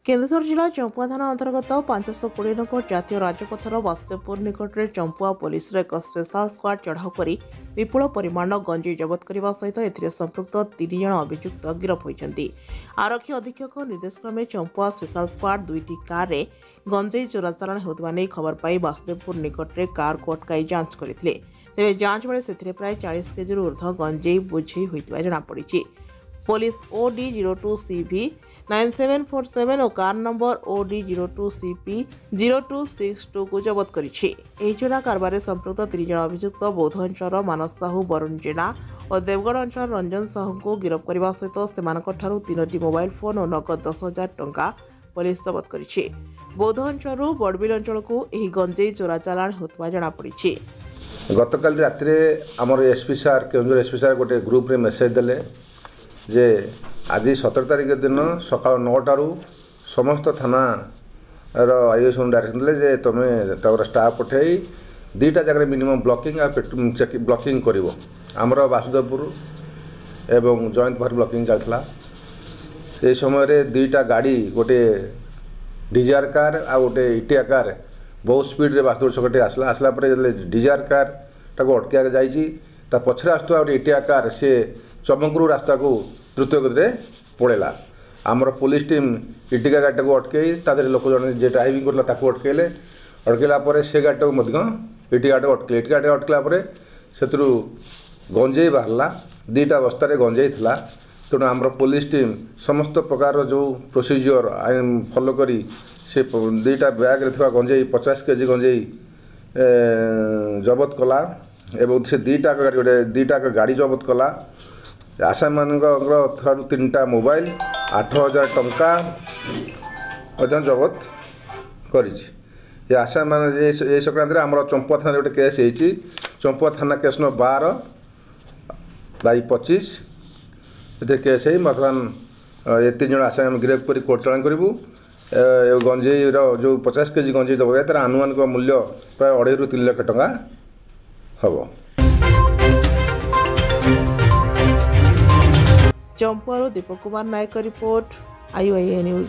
केन्दुझर जिला चंपुआ थाना अंतर्गत 520 नंबर जातीय राजपथर वासुदेवपुर निकट में चंपुआ पुलिस एक स्पेशल स्क्वाड चढ़ाऊ कर विपुल परिमाण गंजेई जबत करने सहित एथिरे संपृक्त 3 जन अभियुक्त गिरफ होइछन्ति। आरक्षी अधीक्षक निर्देश क्रमे चंपुआ स्पेशल स्क्वाड 2टी कार रे गंजेई चोराचालाण हेउथबा नै खबर पाई वासुदेवपुर निकट में कार को अटकाई जांच करथिले। तेबे जांच बेले सेथिरे प्राय 40 केजी ऊर्ध्व गंजेई बोझेई होइतबा जणा पड़िछि। पुलिस OD02CV 9747 और कार नंबर OD02CP 0262 को जबत करिछि। एही चोरा कारबार संपृक्त 3 जन अभियुक्त बौद्ध अंचल मानस साहू, वरुण जेना और देवगढ़ अंचल रंजन साहू को गिरफ करने सहित सेमानक ठारू 3टी मोबाइल फोन और नगद 10,000 टंका पुलिस जबत करिछि। बौद्ध अंचल बड़बिल अंचल को एही गंजेई चोरा चालाण होतबा जणा पड़िछि। गतकाल रात्रे आमर एसपी सार केन्दुझर एसपी सार गोटे ग्रुप रे मेसेज देले जे आज 17 तारिख दिन सकाल 9टारू समस्त थाना आईएस डायरेक्शन देले जे तुम स्टाफ पठे 2टा जगह मिनिमम ब्लॉकिंग ब्लॉकिंग करिवो। आमर वासुदेवपुर एवं जयंत भर ब्लॉकिंग चलता से समय 2टा गाड़ी गोटे डिजार कार आ गोटे इटिया कार बहुत स्पीड रे वासुदेव छकटे आसला डिजार कार टाको अटकिया जाइए पछरे आसुआ गोटे इटिया कार से चमकरू रास्ता को द्रुत गति पड़ेगा। आमर पुलिस टीम इटिका गाड़ी को अटकई तादेह लोक जन जे ड्राइविंग करला अटकैले अटकैला से गाड़ी को इटिका अटकले इटिका अटकला से गंजेई बाहरला 2टा बस्तार गंजेई थिला। तेणु आमर पुलिस टीम समस्त प्रकार जो प्रोसीजर आईन फॉलो करी से 2टा बैग रे थिबा गंजेई 50 केजी गंजेई जबत कला एवं से 2टा गाड़ी जबत कला। आसामी मान 3टा मोबाइल 8,000 टंका जबत कर आसामी मान ये संक्रांत आम चंपुआ थाना गोटे केस होती चंपुआ थाना केस नो 12/25 केस है बर्तमान ये 3 जन आसामी गिरफ्त कर कोर्ट चालान करूँ। गंजेई जो 50 केजी गंजेई दबा तार आनुमानिक मूल्य प्राय 2.5 ରୁ 3 लाख टंका हम। चंपुआरू Deepak Kumar Nayak report IOIA news.